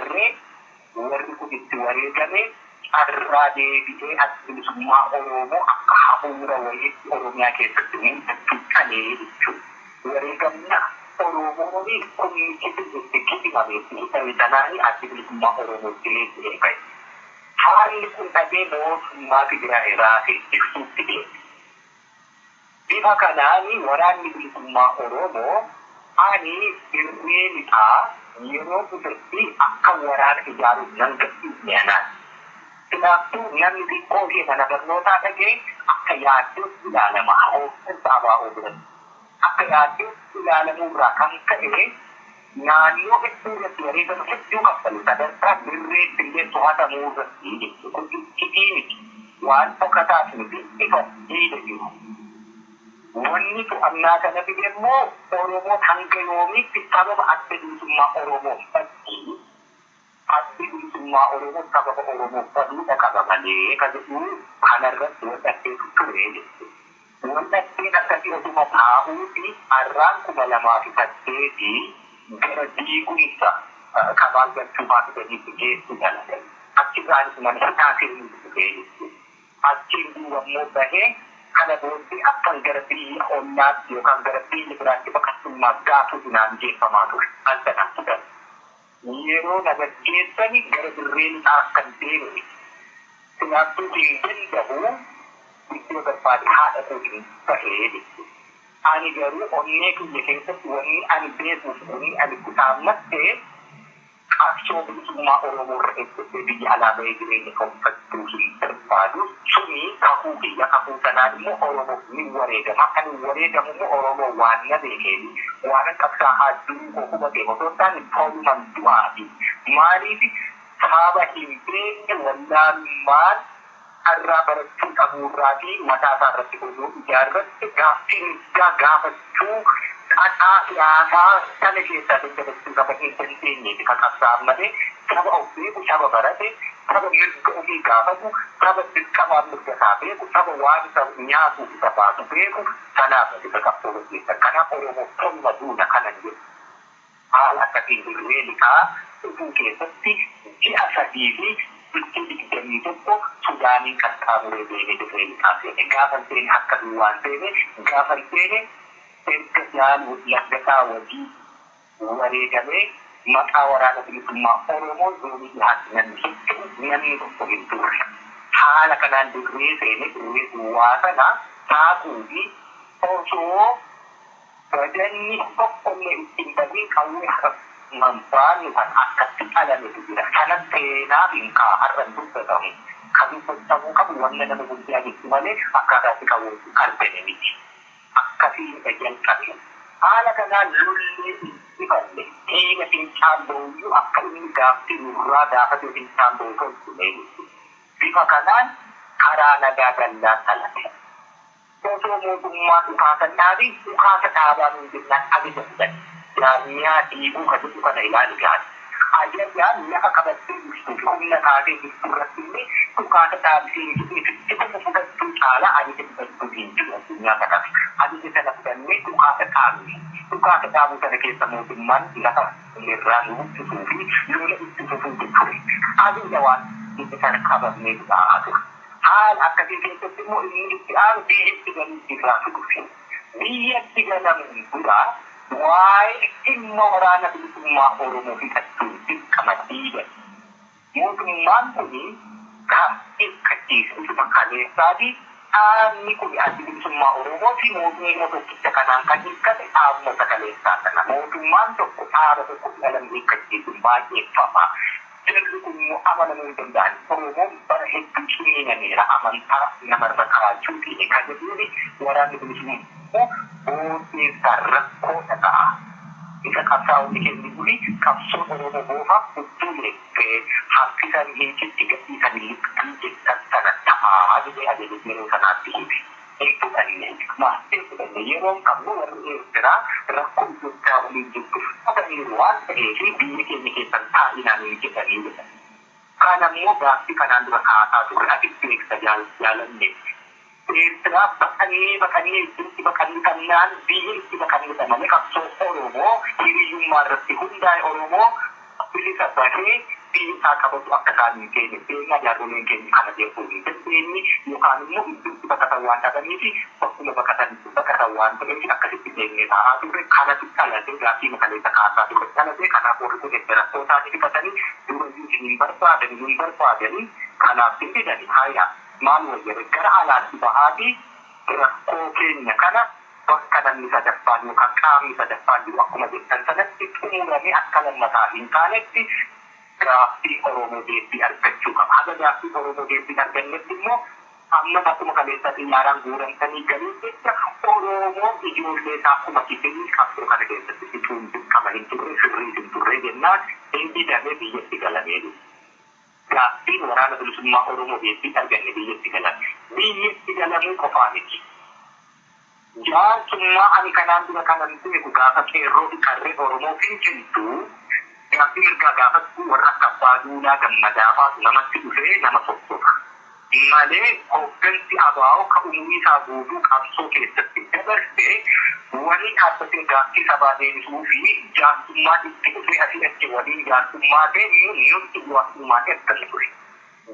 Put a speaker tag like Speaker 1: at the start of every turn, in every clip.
Speaker 1: agarree warri kun itti wareegame har'aa deebi'ee bilisummaa Oromoo akka hafuura wayiitti Oromiyaa keessatti mul'achuu qalee jechuudha. Wareegamna Oromoon kun itti kibbameetti ta'anii adda bilisummaa Oromoo ta'ee bahe. Haalli kun dhagee mootummaa Tigraay raasee ibsuutti deeme. Bifa kanaan waraanni bilisummaa Oromoo ani dirree lixaa yeroo dhufetti akka waraana ijaaruuf nan gadhiisne anaan. Kanaafuu namni xiqqoo fi mana barnootaa dhagee akka yaadduuf ilaalama hooggansa ABO biratti. Akka yaadduuf ilaalamurraa kan ka'e naannoo hedduu irratti wareegama hedduu kaffalu sadarkaa dirree illee to'atamuu irratti jechuudha. Kun waan dhokataaf miti ifa dhiida jiru. Wanni to'annaa kana fide immoo Oromoo hanga yoomiitti sababa adda bilisummaa Oromoo fakkii adda bilisummaa Oromoo sababa Oromoo faduudha qaba malee kan jedhu kanarratti wadhatteetu ture jechuudha. Wadhatteen akkasii osuma taa'uuti har'aan 2008 gara diigumsa kabaal galchuufaa fidaniitti geessu dalagan. Achirraanis mana hidhaatiin dhufee jechuudha. Achiin duubammoo bahee kana booddee akkan gara biyya ollaatti yookaan gara biyya biraatti baqatummaa gaafuu dinaan jeeffamaa ture. Aldanaa turan. Yeroo nagaggeessani gara dirreen akkan deemne. Kanaafuu hin danda'u iddoo barbaade haadha kootiin bahee jechuudha. Ani garuu onnee kiyya keessatti wanni ani beekuuf wanni ani kutaammattee qabsoo bilisummaa Oromoo irra eeggate biyya alaa bahee jireenya konfattuu hin barbaadu. Suni kakuu biyya kakuu sanaan immoo Oromoo ni wareegama. Kan wareegamu immoo Oromoo waan na beekeeni. Waan qabsaa hadduu koo hubatee osoo hin taane toluman du'aati. Maaliif saba hin beekne wallaalummaan har'aa barachuu qabuurraa fi mataa isaa irratti godhuu ijaarratti gaaffii gaafachuu qaxaa siyaasaa sana keessaa dadhabachuu qaba hin dandeenyeeti kan qabsaa'an malee saba of beeku saba barate saba mirga ofii gaafatu saba dirqamaan mirga isaa beeku saba waan isa nyaatu isa baasu beeku sanaaf isa qabsoo gaggeessan. Kanaaf Oromoo tolma duudha kanan jedhu. Haala akkasiin dirree lixaa dhufuu keessatti ji'a 3 fi bultii 21 Sudaaniin qaxxaamuree deemee dirree lixaa seene. Gaafa seene akka duwwaan seene gaafa seene erga jaalu laggataa wajii wareegamee maqaa waraana bilisummaa Oromoo zoonii dhiyaatti namni tokko hin turre. Haala kanaan dirree seene dirree duwwaa sana taakuu fi osoo badanni tokkollee ittiin bahiin qawwee manfaanni kan akkatti dhalametu jira. Kana seenaa hin har'an dubbatamu. Kan dubbatamu qabu wanna nama guddaa jechu malee akkaataatti qabu argame miti. Akkasii jalqabe. Haala kanaan lollee ifalle dhiiga fincaan booyyuu akka inni gaaffii nurraa gaafatee fincaan booyyuu tolchumee bifa kanaan karaa nagaa gallaa dhalate. Osoo mootummaa dhukaasan dhaabii dhukaasa dhaabaan hin jennaan abisan jaarmiyaa dhiibuu kan jedhu kana ilaali gaati. Ajajaan lafa qabattee jirtu humna taatee jirtu irratti illee dhukaasa dhaabisee itti kuma fudhachuu caalaa ajaja fudhachuu hin jiru addunyaa kanaaf. Ajaja sana fudhannee dhukaasa dhaabne. Dhukaasa dhaabuu sana keessa mootummaan lafa irraa nu buqqisuu fi lola itti fufuu ture. Ajaja waan itti sana qabamnee dhufaa ture. Haala akkasii keessatti immoo inni itti aanu biyyatti galuutti irraa dhufe. Biyyatti galamuun dura waa'ee dhimma waraana bilisummaa Oromoo fixachuun dirqama diigan. Mootummaan kuni kan hirkachiisu bifa kaleessaatii dhaabni kun adda bilisummaa Oromoo fi mootummaa tokkicha kanaan kan hirkate dhaabota kaleessaa sana. Mootummaan tokko dhaaba tokko dhalan hirkachiisuun baay'eeffama. Jarri kun immoo amanamuu hin danda'an. Oromoon bara hedduu ciniinameera amantaa namarra kaa'achuu fi kan jedhuuni waraanni bilisummaa booddeessaa rakkoodha ta'a. Isa qabsaa'onni kennu kuni qabsoon Oromoo boofaaf hedduu leekkee harkisan hiikitti gadhiisan liqxan jedhan sana ta'aa jedhee ajaja yeroo sanaatti hime. Eegduudhaan illee maastee fudhanne yeroon qabnu warri Eertiraa rakkoo Itoophiyaa waliin jirtu fudhataniiru waan ta'eef biyya keenya keessan taa'inaan hin jedhanii jedhan. Kaan ammoo gaaffii kanaan dura kaasaa ture asitti beeksa jaalanne. Eertiraa baqanii itti baqanii biyyi itti baqanii malee qabsoo Oromoo hiriyyummaa irratti hundaa'e Oromoo bilisa bahee biyyi isaa qabatu akka isaanii keenya beekna jaarroleen keenya kana jechuun hin dandeenye yookaan immoo iddootti baqatan waan dhabaniifi bakkuma baqatan waan ta'eef akkasitti deemnee taa'aa turre kanatti dhalatee gaaffii makaleessa kaasaa ture dhalatee kanaaf warri kun edda rakkootaanii dhiqatanii durayyuu hin barbaadanii kanaaf fidanii haaya maal wayyabe gara alaatti bahaatii rakkoo keenya kana bakka namni sadaffaan yookaan qaamni sadaffaan jiru akkuma jettan sanatti xumuramee akka lammataa hin taanetti gaaffii Oromoo deebii argachuu qaba. Haga gaaffii Oromoo deebii argannetti immoo amma akkuma kaleessa xiyyaaraan guuramtanii galuu jecha Oromoo ijoollee isaa akkuma kitanii qabsoo kana keessatti bituun dirqama hin turre sirrii hin turre jennaan inni damee biyyatti galamee jiru. Gaaffiin waraana bilisummaa Oromoo deebii arganne biyyatti galame. Biyyatti galamuu qofaa miti. Jaarsummaa ani kanaan dura kanan beeku gaafa qeerroo fi qarree Oromoo finciltuu gaaffii ergaa gaafatti warra akka abbaa duulaa gammadaa faatu namatti dhufee nama tokkodha. Malee hooggansi abaa'oo ka umurii isaa guutuu qabsoo keessatti dabarsee waliin dhaabbatee gaaffii sabaa deebisuu fi jaarsummaa itti dhufee asii achi waliin jaarsummaa deemee nuti jaarsummaa akkasii ture.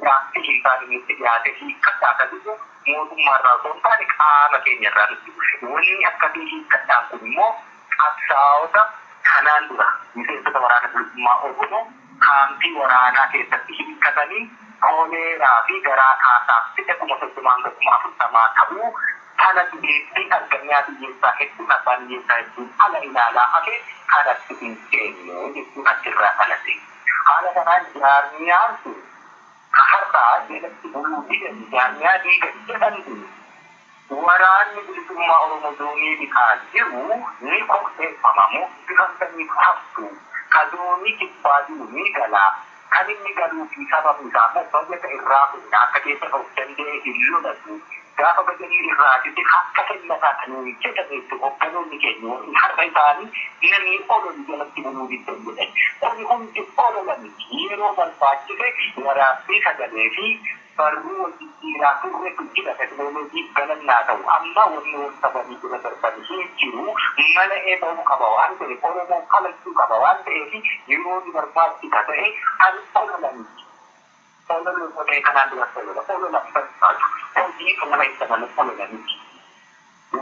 Speaker 1: Gaaffii isaan inni itti dhiyaate hiikkadhaa akka dhufu mootummaarraa osoo hin taane qaama keenyarraa nutti dhufe. Wanni akkasii hiikkadhaan kun immoo qabsaa'ota kanaan dura miseensota waraana bilisummaa Oromoo kaampii waraanaa keessatti hiikkatanii kooleeraa fi garaa kaasaaf fide 30,040 ta'uu kana deebii argannaa biyyeessaa hedduun abbaan biyyeessaa hedduun ala ilaalaa hafe kanatti hin seennu jechuun achirraa dhalate. Haala kanaan jaarmiyaan sun har'aa jalatti buluu didan jaarmiyaa diigan jedhan waraanni bilisummaa Oromoo doonii bitaa jiru ni qopheeffamamu bifantamii haftu ka doonii kibbaa jiru ni galaa kan inni galuu fi sababni isaa immoo bayyata irraa kunna akka keessa of danda'e hin lolatu gaafa bayyanii irraa jette akka kennataa kan jedhameetti hogganoonni keenya warri har'a isaanii namni ololu jalatti buluu diddan jedhan kuni hundi ololani yeroo barbaachise waraabbii sagalee fi barruu wajjijjiiraa turre guddina teknooloojii galannaa ta'u amma wanni wal sabanii dura darbanii hin jiru mala eeba'uu qaba waan ta'eef Oromoo kalachuu qaba waan ta'eef yeroo ni barbaachisa ta'e ani ololanitti ololuu ta'ee kanaan dura olola barbaadu hojii kana isa malee ololanitti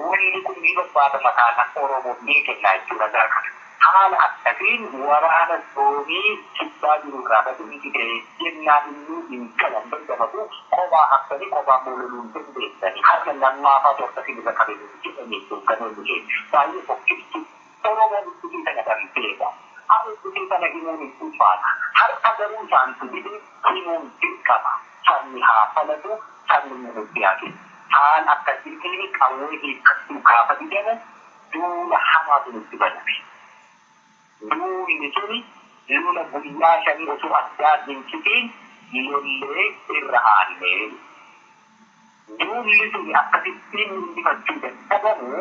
Speaker 1: wanni kun ni barbaada mataan Oromoo ni kennaa jechuudha gaafata. Haala akkasiin waraana doonii kibbaa jiru irraa badii ta'e jennaan inni hin galan dandamatu kophaa akkanii kophaa mololuu hin dandeessanii harka lammaafaatu akkasiin irra qabeenyu jedhamee hogganoonni keenya baay'ee fokkiftu Oromoon itti sana dandeessa. Ani itti sana himuun hin ulfaata. Harka garuu isaan tuddee himuun dirqama. Sabni haa falatu sabni nuti yaadu. Haala akkasiitiin qawwee hiikkachuu gaafa didamu duula hamaatu nutti baname. Duuni suni lula guyyaa shanii osoo addaa dinqitiin lollee irra aanee. Duulli suni akkasittiin hundifachuu dadhabamu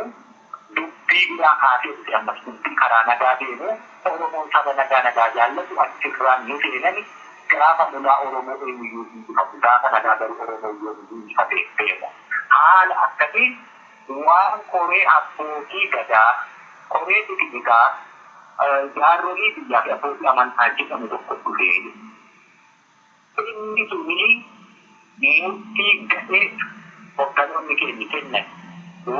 Speaker 1: dubbii biraa kaasee dhufe ammas dubbii karaa nagaa deemu Oromoon saba nagaa jaallatu achirraan nu seenani gaafa lolaa Oromoo eenyuyyuu hinjifatu gaafa nagaa garuu Oromoo yoo hinjifatee deemu. Haala akkasiin waan koree abbootii gadaa koree xixiqqaa jaarolii biyyaa fi abbootii amantaa jedhamu tokko dhufee inni suni murtii gadhee hogganoonni keenya kennan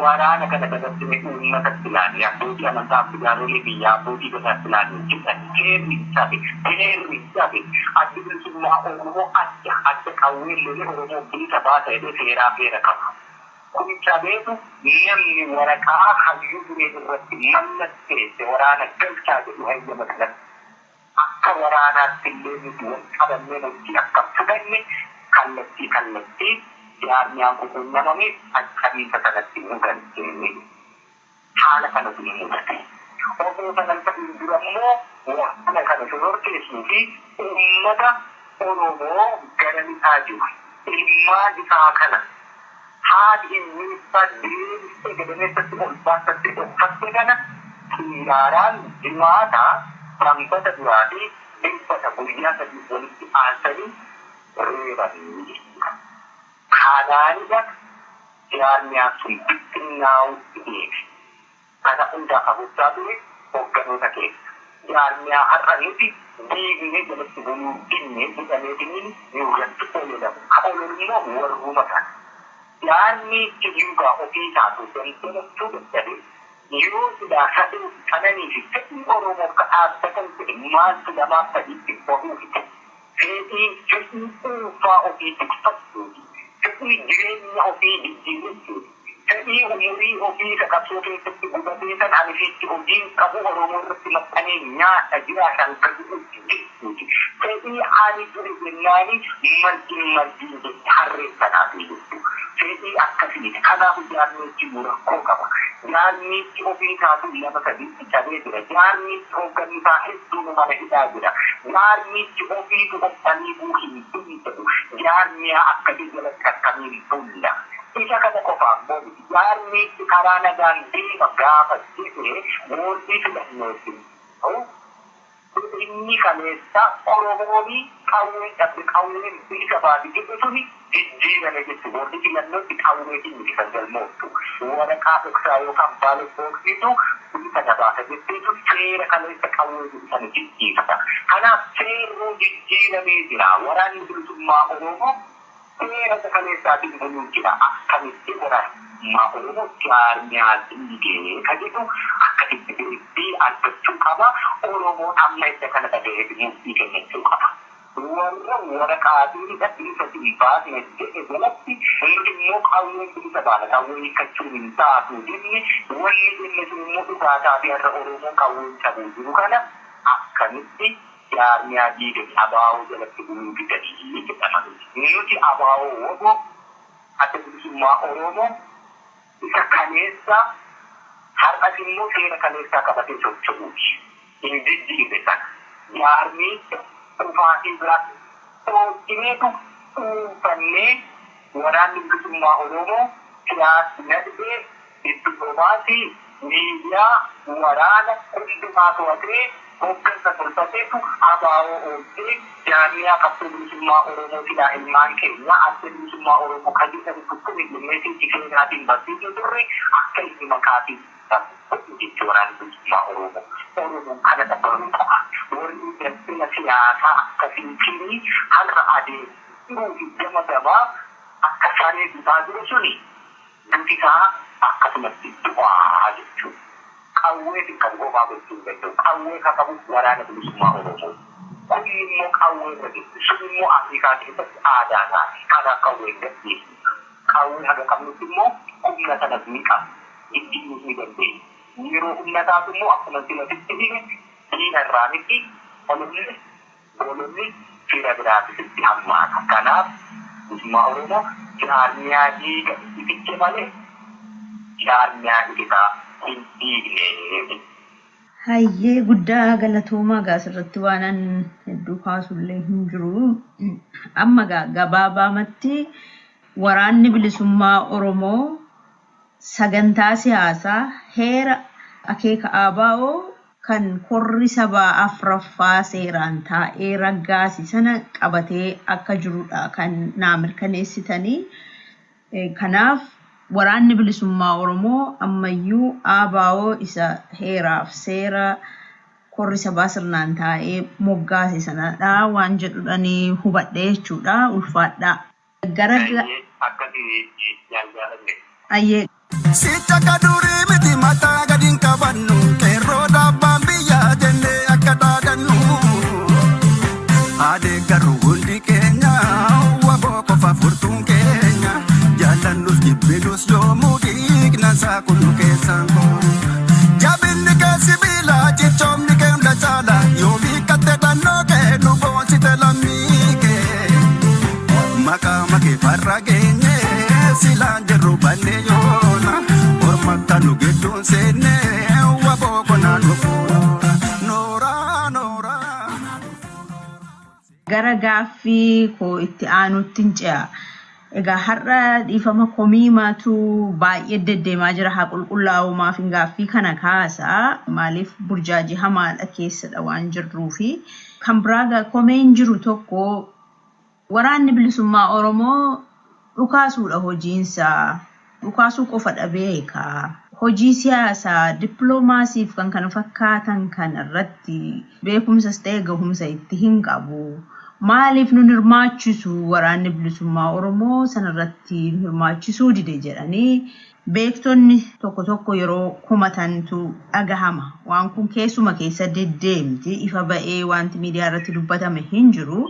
Speaker 1: waraana kana dabarsine uummatatti ilaanii abbootii amantaa fi jaarolii biyyaa abbootii gadaatti ilaanii jedhan seerri isaati addi bilisummaa Oromoo adda qawwee lolee Oromoo bilisa baasa jedhee seeraa feera qaba. Kun cabeetu namni waraqaa hayyuu duree irratti mallatteesse waraana galchaa jedhu hayyama kanatti akka waraanaatti illee nuti wal qabannee nuti akka fudhanne kallattii jaarmiyaan kun uumamame qabiinsa kanatti nu galcheenne haala kanatu ni mudate. Osoo sanan ta'in dura immoo waan kana sororkeessuu fi uummata Oromoo gara lixaa jiru ilmaan isaa kana haati inni deebistee gadameessatti ol baasatti uffatte kana xiyyaaraan dhimaataa sanbata duraa fi dhibbata guyyaa sadii walitti aansanii reebanii. Kanaanidha jaarmiyaan sun bittinnaa'utti deebi. Kana hundaa qabachaa ture hogganoota keessa. Jaarmiyaa har'a nuti diigni jalatti buluu dinne jedhameetiniin irratti fayyadamu. Haaloon immoo warruma kana. Yaanni jiruugaa ofii isaatu daldalattuu dadhabe yeroo sidaasatu kananii fi fedhii Oromoof ka dhaabbatan ta'e maaltu namaaf sadiitti bahuu fite. Fedhii dhuunfaa ofii tikfattuuti. Fedhii jireenya ofii jijjiirrachuuti. Fedhii umurii ofii kakabsoo keessatti gubatee san anifiitti hojiin qabu Oromoo irratti maxxanee nyaata jiraatan gaduutti jechuuti. Fedhii ani dure jennaani mardiin jecha harreessanaati jechuudha. Fedhii akkasiiti. Kanaaf jaarmichi rakkoo qaba. Jaarmichi ofii isaatu lama sadiitti cabee jira. Jaarmichi hoogganni isaa hedduun mana hidhaa jira. Jaarmichi ofiitu qophanii buuhin dubbatu. Jaarmiyaa akkasii jalatti akkamiin bulla. Isa kana qofaan booti. Jaarmichi karaa nagaan deema gaafa jedhee boordii filannooti. Inni kaleessa Oromooni qawween bilisa baati jedhu suni jijjiirame jechuudha. Boordii filannootti qawweetiin miti kan galmooftu. Waraqaa dhoksaa yookaan baala boordiitu bilisa dabaasa jetteetu seera kaleessa qawwee sana jijjiirata. Kanaaf seerri jijjiiramee jira. Waraanni bilisummaa Oromoo seera kaleessaatiin buluu jira. Akkamitti waraanummaa Oromoo jaarmiyaa diigee ka jedhu akkasitti deebii argachuu qaba. Oromoo amma isa kana dhaga'ee murtii kennachuu qaba. Waraqaatiin bilisa baasne jedhe jalatti inni immoo qawween bilisa baala. Qawwee hiikkachuun hin taatu jenne wanni jenne sun immoo dhugaa taatee har'a Oromoo qawween cabuu jiru kana akkamitti jaarmiyaa diiganii abaa'oo jalatti buluu fidanii jedhama. Nuti abaa'oo woboo adda bilisummaa Oromoo isa kaleessa har'as immoo seera kaleessaa qabatee socho'uuti. Hin jijjiirre sana. Jaarmicha dhufaatii biraatti toojineetu dhuunfannee waraanni bilisummaa Oromoo siyaasnadhee dippiloomaasii miidiyaa waraana hundumaa to'atee hooggansa tolfateetu abaa'oo oolchee jaarmiyaa qabsoo bilisummaa Oromoo silaa ilmaan keenya adda bilisummaa Oromoo kan jedhamu tokkoon ilmeetii tikeenyaatiin barsiisuu turre akka inni makaatiin jechuudha waraanni bilisummaa Oromoo. Oromoon kana dabaluu qaba. Warri daldala siyaasaa akkasiitiin har'a adeemsuu fi gama gabaa akka saree bitaa jiru suni dubbisaa akkasumatti du'aa jechuudha. Qawwee fi kan gobaa gochuu danda'u. Qawwee kan qabu waraana bilisummaa Oromoo. Kun immoo qawwee irra jirtu. Sun immoo Afrikaa keessatti aadaa taati. Kanaaf qawwee hin gaggeessu. Qawwee haga qabnutti immoo humna sanas ni qaba. Ittiin ni dandeenya. Yeroo ummataatu immoo akkuma silatitti hime diina irraa miti bolonni fira biraatitti hammaata. Kanaaf bilisummaa Oromoo jaarmiyaa diiga ifiche malee jaarmiyaa isaa hin diigne.
Speaker 2: Hayyee guddaa galatoomaa gaasirratti waanan hedduu kaasullee hin jiru. Amma gabaabaamatti waraanni bilisummaa Oromoo sagantaa siyaasaa heera akeeka ABO kan korri sabaa afraffaa seeraan taa'ee raggaasi sana qabatee akka jirudha kan naa mirkaneessitanii. Kanaaf waraanni bilisummaa Oromoo ammayyuu ABO isa heeraaf seera korri sabaa sirnaan taa'ee moggaase sanadha waan jedhudhanii hubadhe jechuudha. Ulfaadha. Ayyee.
Speaker 3: Sita kaduri miti mata gadin kabannu kero dabbaan biyya jenne akka dhaadannu ade garu hundi keenya waboo qofa furtuun keenya jaallannus jibbinus yoomuu dhiignasaa kunu keessaan koo jabinni kee sibiila cichoomni kee hunda caala yoo biikkatte dhannoo kee nu boonsite lammii kee maqaa makee farra geenye silaan jirru bannee yoona ormakka nu gidduun seennee waboo konaan dhufuudha noora.
Speaker 2: Gara gaaffii koo itti aanutti hin ce'a. Egaa har'a dhiifama komiimaatu baay'ee deddeemaa jira haa qulqullaa'umaaf hin gaaffii kana kaasaa maaliif burjaajii hamaadha keessadha waan jirruufi kan biraa komeen jiru tokko waraanni bilisummaa Oromoo dhukaasuudha hojiinsaa. Dhukaasuu qofa dhabeeka. hojii siyaasaa, dippiloomaasiif kan kana fakkaatan kanarratti beekumsas ta'e gahumsa itti hin qabu. Maaliif nu hirmaachisu waraanni bilisummaa Oromoo sanarratti hirmaachisuu dide jedhanii beektonni tokko yeroo kumatantu dhagahama. Waan kun keessuma keessa deddeemti ifa ba'ee wanti miidiyaa irratti dubbatame hin jiru.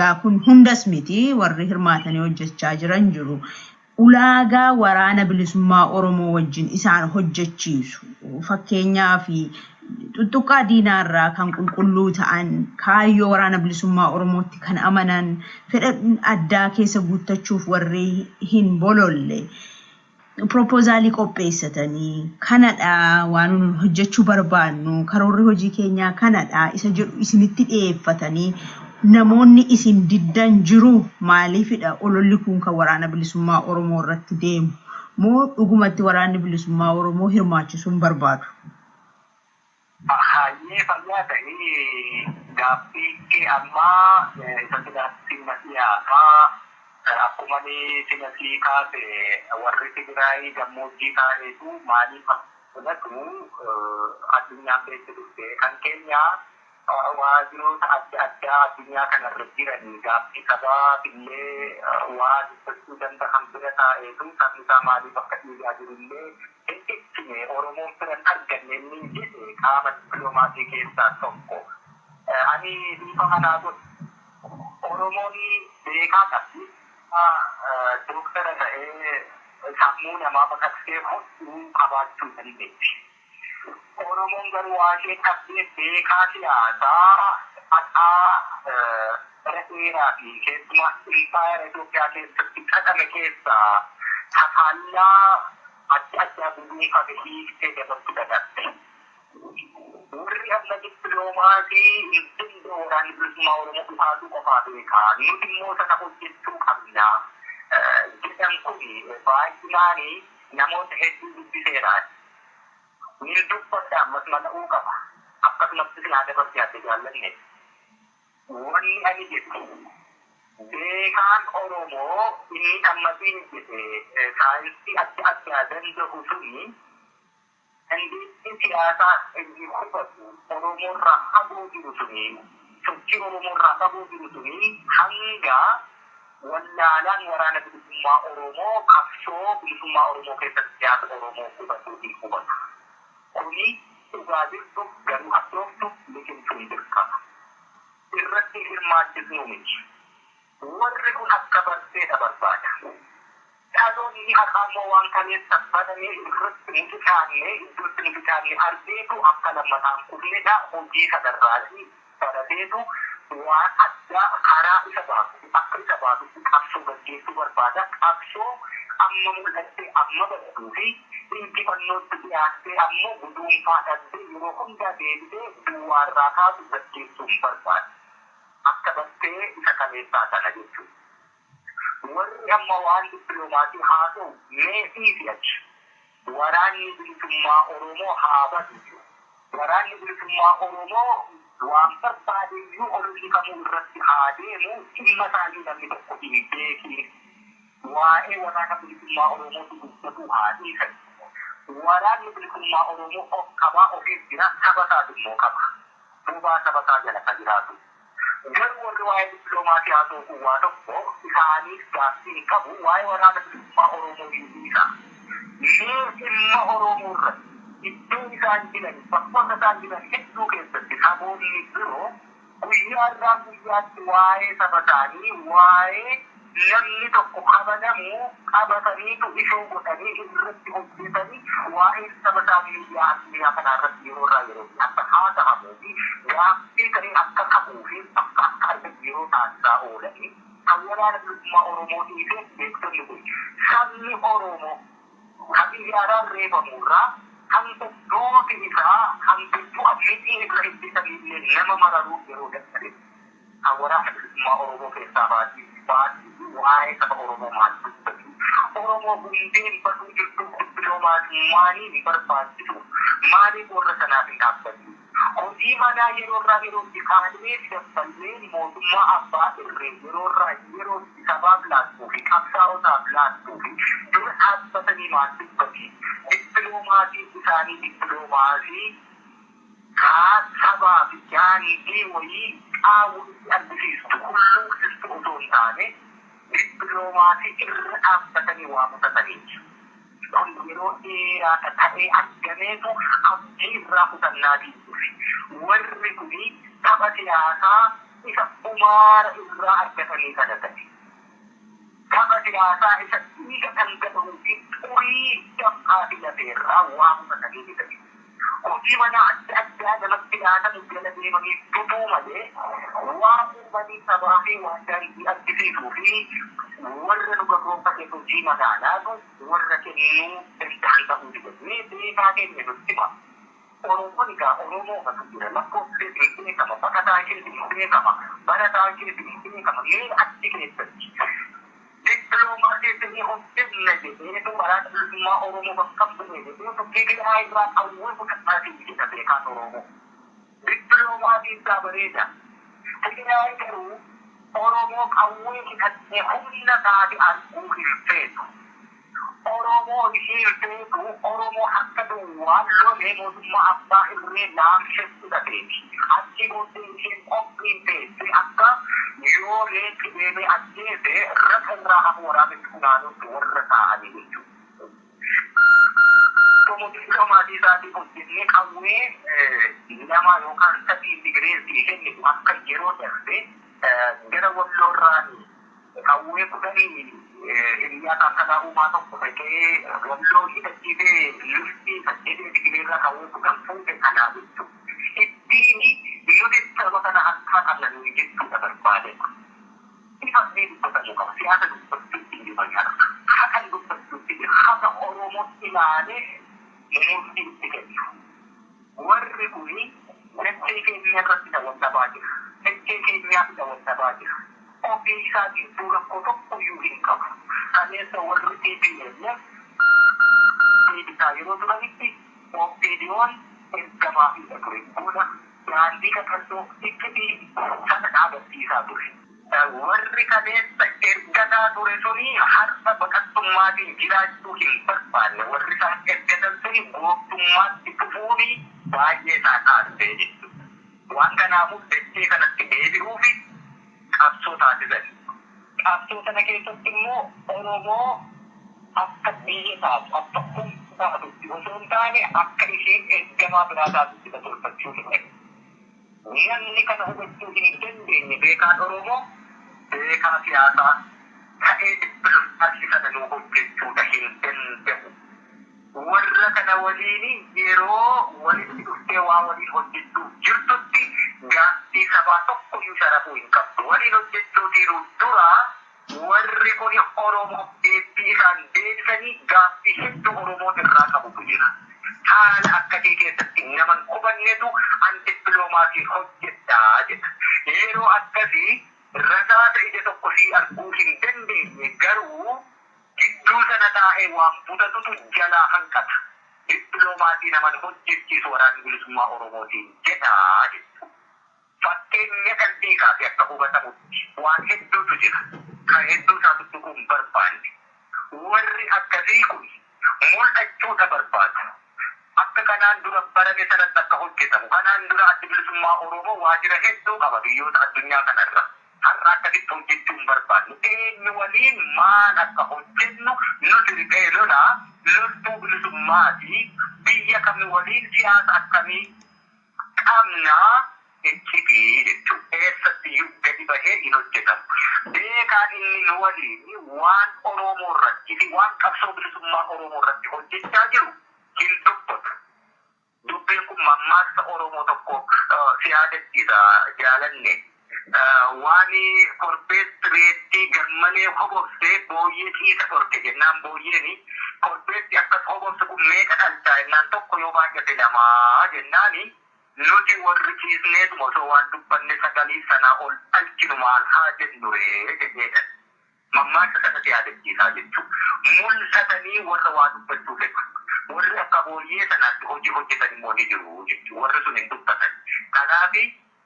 Speaker 2: Gaa kun hundas miti warri hirmaatanii hojjechaa jiran jiru. Ulaagaa waraana bilisummaa Oromoo wajjin isaan hojjechiisu. Fakkeenyaaf tuttuqaa diinaarraa kan qulqulluu ta'an kaayyoo waraana bilisummaa Oromootti kan amanan fedha addaa keessa guuttachuuf warri hin bololle proposaalii qopheessatanii kanadha waan nu hojjechuu barbaannu karoorri hojii keenyaa kanadha isa jedhu isinitti dhiyeeffatanii namoonni isin diddan jiru maaliifidha ololli kun kan waraana bilisummaa Oromoo irratti deemu moo dhugumatti waraanni bilisummaa Oromoo hirmaachisuun barbaadu?
Speaker 1: Hayyee fayyaa ta'ee gaaffii kee ammaa isa siyaasaa siyaasaa akkuma siyaasaa kaase warri Tigraay gammoojjii taaneetu maaliif filatu addunyaan beeksifte kan keenya waajiroota adda addaa addunyaa kanarra jiranii gaaffii sabaa illee waa dubbachuu danda'an bira taa'eetu sabni isaa maaliif akka dhiigaa jirullee Ini Oromoo filan arganne ni jedhe qaama dippiloomaasii keessaa tokko. Ani dhiifa kanaa godhu Oromoon beekaa qabdi dooktara ta'ee sammuu namaa baqaqsee hodhuu qabaachuu dandeetti. Oromoon garuu waashee qabdee beekaa siyaasaa haqaa bara dheeraa fi keessumaa impaayera Itoophiyaa keessatti qadame keessaa haqaallaa adda bu'uufa hiiktee dabartu dagatte. Warri amma dippiloomaasii iddoo waraanni bilisummaa Oromoo dhufaatu qofaa beekaa. Nuti immoo sana hojjechuu qabna. Jedhan kun baay'inaanii namoota hedduu dubbiseeraan. Ni dubbadha ammas mala'uu qaba. Akkasumatti silaa dabartee adda jaallanne. Wanni ani jedhu beekaan Oromoo inni ammatiin jedhe saayinsii adda addaa danda'u suni dandeettii siyaasaa inni hubatu Oromoorraa fagoo jiru suni sochii Oromoorraa fagoo jiru suni hanga wallaalaan waraana bilisummaa Oromoo qabsoo bilisummaa Oromoo keessatti siyaasa Oromoo hubatu fi hubatu. Kuni dhugaa jirtu garuu hadhooftu biqiltuu hin dirqama. Irratti hirmaachisnuu miti. Warri kun akka barteedha barbaada. Dhaloonni haqaamoo waan kanees sabbanamee irratti mutucaannee iddootti mutucaannee argeetu akka lammataan kulleedha hojii kanarraati barateetu waan addaa karaa isa baasu akka isa baasutti qabsoo gaggeessuu barbaada. Qabsoo amma mul'attee amma badhatuu fi injifannootti dhiyaattee ammoo guduunfaa dhabdee yeroo hundaa deebitee duwwaarraa kaasu gaggeessuun barbaada. Akka bartee isa kaleessaa sana jechuudha. Warri amma waan dippiloomaasii haa ta'u meesii fi achi waraanni bilisummaa Oromoo haa badu. Waraanni bilisummaa Oromoo waan barbaadeyyuu ololli kamuu irratti haa deemu dhimma isaanii namni tokko hin beekin. Waa'ee waraana bilisummaa Oromoo dubbatu haa dhiisan. Waraanni bilisummaa Oromoo of qabaa ofiif jira saba isaa immoo qaba. Bobaa saba isaa jala kan jiraatu. Garuu warri waa'ee dippiloomaasii haa ta'u waa tokko isaaniif gaaffii qabu waa'ee waraana bilisummaa Oromoo dhiisa. Mee dhimma Oromoo irratti iddoo isaan jiran bakkoota isaan jiran hedduu keessatti saboonni biroo guyyaa irraa guyyaatti waa'ee saba isaanii waa'ee namni tokko kabajamuu qabataniitu ishoo godhanii irratti hojjetanii waa'ee saba isaanii miidiyaa addunyaa kanarratti yeroo irraa yeroo akka haa ta'amuu fi gaaffii ta'ee akka qabuu fi akka argatu yeroo taasisaa oolanii kan waraana bilisummaa Oromoo dhiisee beektonni kun sabni Oromoo kan xiyyaaraan reebamurraa kan duuti isaa kan du'a fedhii irra hojjetanillee nama mararuu yeroo dadhabe kan waraana bilisummaa Oromoo keessaa baasii waa'ee saba Oromoo maal dubbatu. Oromoo hundeen baduu jirtu dippiloomaasii maaliif barbaachisu? Maaliif warra sanaaf hin dhaabbatu? hojii manaa yeroorraa yerootti kaanee dabballee mootummaa abbaa irree yeroorraa yerootti sabaaf laattuu fi qabsaa'otaaf laattuu fi dur dhaabbatanii maal dubbati dippiloomaasii isaanii dippiloomaasii kaa sabaaf jaanii wayii qaawwutti argisiistu hulluuqsistu otoo hin taane dippiloomaasii irra dhaabbatanii waa mutatanii kun yeroo dheeraa ta'ee argameetu abdii irraa kutannaa diiguufi warri kuni tapha siyaasaa isa umaara irraa argatanii kadhatani tapha siyaasaa isa dhiiga dhangala'uu fi xurii dab'aa filateerraa waa mutatanii bitanii hojii mana adda addaa namatti laatamu jala deemanii tutuu malee waan uumanii sabaa fi waan gaarii argisiisuu fi warra nu gabroonfate hojii magaalaatu warra kennuu danda'an ta'uu dibatanii beekaa keenya nutti hima. Oromoon egaa Oromoo kan jira lakkoofsi beekama baqataa keessa beekama barataa keessa beekama mee achi keessatti dippiloomaasii hojjenna jedhee waraana bilisummaa Oromoo bakka bu'ee jedhee tokkee giraa irraa qawwee fudhataatii jedha beekaan Oromoo. Dippiloomaasii isaa bareeda. Tigraay garuu Oromoo qawwee hidhattee humna taate arguu hin feetu. Oromoo ishee feetu Oromoo akka duwwaan lolee mootummaa abbaa irree laamshetti dhabeeti. Achi booddee isheen qophiin teesse akka yoo leenci deemee ajjeese rafa irraa hafu waraabatti funaanutti warra taa'anii jechuudha. Dippiloomaasii isaatii hojjennee qawwee lama yookaan sadii digireesii kennitu akka yeroo darbe gara walloorraan qawwee kudhanii hiriyaa taakkalaa uumaa tokko ta'ee walloo hidhachiisee luftii saddeetii digireerraa qawwee kudhan fuute kanaa jechuudha. Ittiin nuti saba kana harkaa qalanii jechuudha barbaadama. Ifannee dubbatamu qaba. Siyaasa dubbachuutti hin jiru. Hakan dubbachuutti jiru. Haga Oromoo ilaalee murtii itti kennu. Warri kuni dachee keenya irratti daawwatabaa jira. Dachee keenyaaf daawwatabaa jira. Ofii isaa gidduu rakkoo tokko iyyuu hin qabu. Kaleessa warri TPLF deebisaa yeroo turanitti OPDO'n ergamaa fi ture. Booda daandii kakalloo itti sana dhaabachiisaa ture. Warri kaleessa ergataa ture suni har'a baqattummaatiin jiraachuu hin barbaanne. Warri isaan ergatan suni gooftummaatti dhufuuni baay'ee isaan taasisee jechuudha. Waan kanaafuu dachee kanatti deebi'uufi qabsoo taasisan. Qabsoo sana keessatti immoo Oromoo akka biyya taatu akka humna taatutti osoo hin taane akka isheen ergamaa biraa taatutti tolfachuu hin qabu. Namni kana hubachuu hin dandeenye beekaan Oromoo beekaa siyaasaa ta'ee dippiloomaasii kana nuu hojjechuudha hin danda'u. Warra kana waliin yeroo walitti dhuftee waa waliin hojjechuuf jirtutti gaaffii sabaa tokko iyyuu sharafuu hin qabdu. Waliin hojjechuu dhiiruu dura warri kun Oromoo deebii isaan deebisanii gaaffii hedduu Oromoo irraa qabutu jira. Haala akkasii keessatti nama hin hubannetu an dippiloomaasii hojjedhaa jedha. Yeroo akkasii rasaasa ija tokko sii arguu hin dandeenye garuu gidduu sana taa'ee waan fudhatutu jalaa hanqata. Dippiloomaasii naman hojjechiisu waraanni bilisummaa Oromootiin jedhaa jechuudha. Fakkeenya kan beekaa fi akka hubatamutti waan hedduutu jira. Kan hedduu isaa tuttuquu hin barbaanne. Warri akkasii kun mul'achuudha barbaadu. Akka kanaan dura barame sanatti akka hojjetamu. Kanaan dura adda bilisummaa Oromoo waajjira hedduu qaba biyyoota addunyaa kanarra. Har'a akkasitti hojjechuu hin barbaannu. Eenyu waliin maal akka hojjennu nuti riphee lolaa loltuu bilisummaati. Biyya kami waliin siyaasa akkamii qabnaa itti jechuudha. Eessatti gadi bahee hin hojjetamu. Beekaan inni nu waliin waan Oromoo irratti fi waan qabsoo bilisummaa Oromoo irratti hojjechaa jiru hin dubbatu. Dubbiin kun mammaaksa Oromoo tokko siyaadachiisa jaalanne. Waan korbeet reettii gammalee hobobsee booyyee ciisa dhorke jennaan booyyeeni korbeetti akkas hobobse kun meeqa dhalchaa jennaan tokko yoo baay'ate lamaa jennaani nuti warri ciisneetuma osoo waan dubbanne sagalii sanaa ol dhalchinu maal haa jennuree jedheedhan. Mammaaksa sana siyaadachiisaa jechuudha. Mul'atanii warra waa dubbachuu fedhu. warri akka booyyee sanaatti hojjetan immoo ni jiru jechuudha. Warri sun hin dubbatan. Kanaaf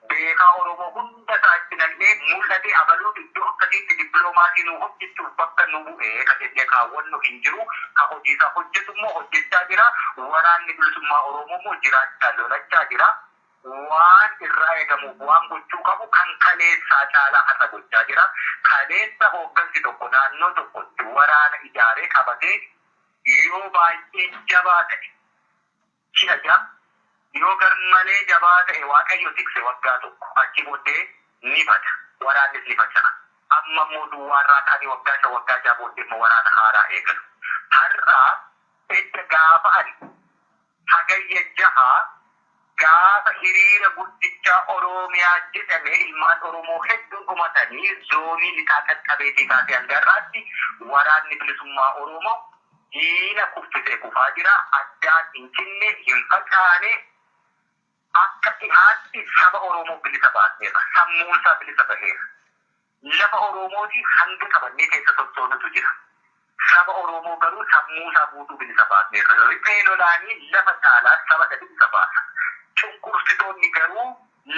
Speaker 1: beekaa Oromoo hunda isaatti naqnee mul'ate abaluu iddoo akkasitti dippiloomaasiin hojjechuuf bakka nu bu'ee kan jennee kaawwannu hin jiru. Kan hojii isaa hojjetu immoo hojjechaa jira. Waraanni bilisummaa Oromoo immoo jiraachaa lolachaa jira. Waan irraa eegamu waan gochuu qabu kan kaleessaa caalaa har'a gochaa jira. Kaleessa hooggansi tokko naannoo tokkotti waraana ijaaree qabatee yoo baay'ee jabaa ta'e si'aja yoo garmalee jabaa ta'e Waaqayyo tikse waggaa tokko achi booddee ni bada. Waraannis ni faca'a. Amma immoo duwwaarraa ta'anii waggaa jaha booddee immoo waraana haaraa eegalu. Har'a edda gaafa ani hagayya jahaa gaafa hiriira guddichaa Oromiyaa jedhame ilmaan Oromoo hedduun dhumatanii zoonii lixaa qaqqabeetii kaasee hangarraatti waraanni bilisummaa Oromoo diina kuffisee kufaa jira. Addaan hin cinne hin facaane akka dhihaatti saba Oromoo bilisa baaseera. Sammuunsaa bilisa baheera. Lafa Oromooti hanga qabannee keessa sochoonutu jira. Saba Oromoo garuu sammuusaa guutuu bilisa baaseera. Riphee lolaanii lafa caalaa saba bilisa baasa. Cunqursitoonni garuu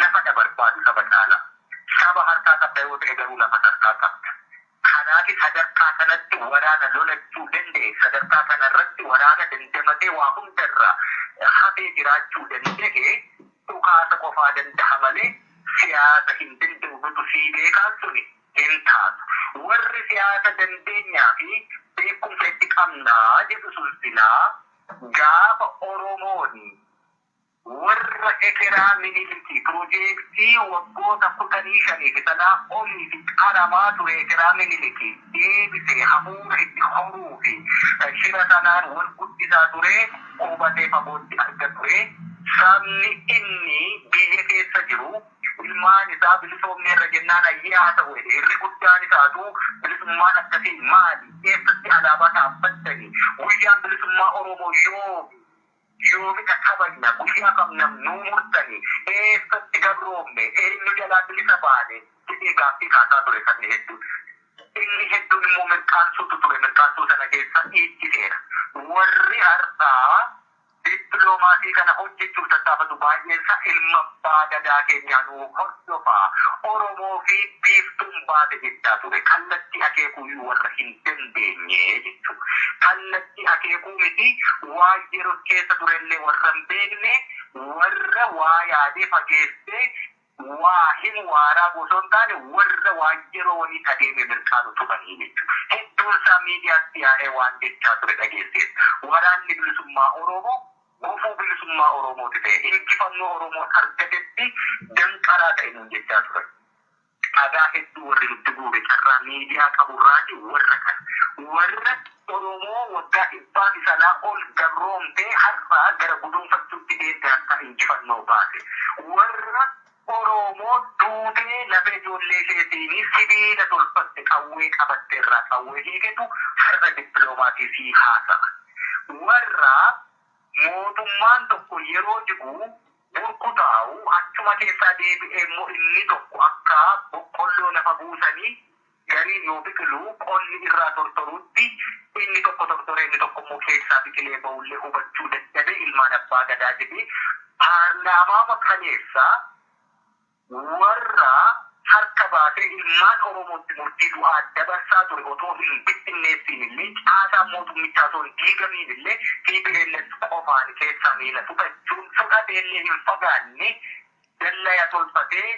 Speaker 1: lafa barbaadu saba caalaa. Saba harkaa qabda yoo ta'e garuu lafa harkaa qabda. Kanaaf sadarkaa kanatti waraana lolachuu danda'e. Sadarkaa kanarratti waraana dandamatee waa hundarraa hafee jiraachuu danda'e dhukaasa qofaa danda'a malee siyaasa hin danda'u nutu sii beekaan suni hin taatu. Warri siyaasa dandeenyaa fi beekumsa itti qabnaa jedhu sun silaa gaafa Oromooni warra ekeraa miniliti piroojeektii waggoota 15 sanaa olii fi qaramaa ture ekeraa miniliti deebisee hafuura itti horuu fi shira sanaan wal guddisaa ture qubatee fagootti arga ture. Sabni inni biyya keessa jiru ilmaan isaa bilisoomne irra jennaan ayyaa ta'u irri guddaan isaatu bilisummaan akkasii maali? Eessatti alaabaa dhaabbattanii? Guyyaan bilisummaa Oromoo yoomidha kabajna guyyaa qabnam nuu murtanii eessatti gabroomne eenyu jalaa bilisa baane jedhee gaaffii kaasaa ture sabni hedduun. Inni hedduun immoo mirqaansuutu ture. Mirqaansuu sana keessa dhiichiseera. Warri har'aa dippiloomaasii kana hojjechuuf tattaafatu baay'eensa ilma abbaa gadaa keenyaa nuu hordofaa Oromoo fi biiftuun baate jechaa ture. Kallattii akeekuu warra hin dandeenye jechuudha. Kallattii akeekuu miti waa yeroo keessa turellee warra hin beekne warra waa yaadee fageessee waa hin waaraa osoo hin taane warra waa yeroo waliin adeeme mirqaanu turanii jechuudha. Hedduun isaa miidiyaatti yaa'ee waan jechaa ture dhageesseessa. Waraanni bilisummaa Oromoo gufuu bilisummaa Oromooti ta'e injifannoo Oromoo argatetti danqaraa ta'e nuun jechaa ture. Dhagaa hedduu warri nutti guure carraa miidiyaa qaburraati warra kana. Warra Oromoo waggaa 100 sanaa ol gabroomtee har'aa gara guduunfachuutti deemte akka injifannoo baase. Warra Oromoo duutee lafee ijoollee isheetiin sibiila tolfatte qawwee qabatte irraa qawwee hiiketu har'a dippiloomaasii fi haasa'a. Warra mootummaan tokko yeroo jigu burkutaa'u achuma keessaa deebi'ee immoo inni tokko akka boqqolloo lafa buusanii gariin yoo biqilu qolli irraa tortorutti inni tokko tortoree inni tokko immoo keessaa biqilee ba'ullee hubachuu dadhabe ilmaan abbaa gadaa jedhee paarlaamaa makaneessaa warra harka baasee ilmaan Oromootti murtii du'aa dabarsaa ture otoo hin bittinneessiin illee caasaa mootummichaa osoo hin diigamiin illee fiigireelleen qofaan keessaa miila fudhateellee hin fagaanne dallaya tolfatee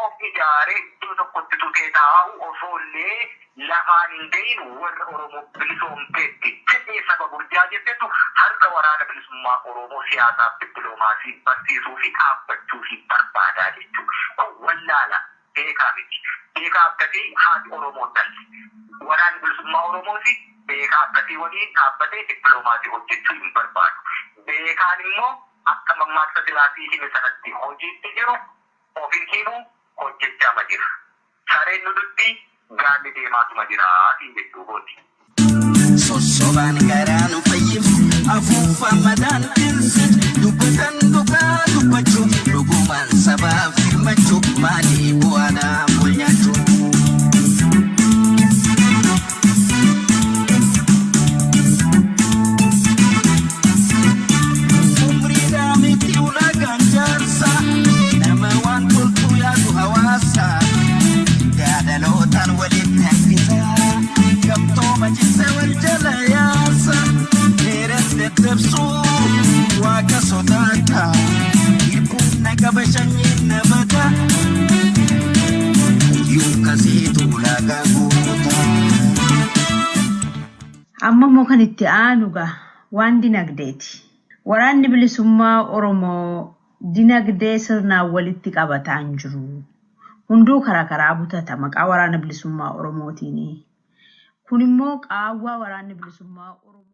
Speaker 1: of ijaaree iddoo tokkotti tutee taa'u osoollee lafaan hin gahin warra Oromoo bilisoomteetti jedhee saba gurjaa jettetu har'a waraana bilisummaa Oromoo siyaasaaf dippiloomaasii barsiisuu fi dhaabbachuu fi barbaadaa jechuudha. Wallaala beekaa miti. Beekaa akkasii haati Oromoo dalli. Waraanni bilisummaa Oromooti beekaa akkasii waliin dhaabbatee dippiloomaasii hojjechuu hin barbaadu. Beekaan immoo akka mammaaksa silaasii hime sanatti hojiitti jiru ofin himu hojjechaa jira. Sareen nudutti gaalli deemaatuma jiraatii jechuu gooti.
Speaker 3: Sossobaan garaa nu fayyiftu afuufa madaan tirsit dubbatan dhugaa dubbachuu dhugumaan sabaaf hirmachuu maalii bu'aadhaa mul'achuu. ulaagaa guutaa.
Speaker 2: Amma immoo kan itti aanu waan dinagdeeti. Waraanni bilisummaa Oromoo dinagdee sirnaan walitti qabataan jiru. Hunduu karaa butata maqaa waraana bilisummaa Oromootiin. Kun immoo qaawwaa waraanni bilisummaa Oromoo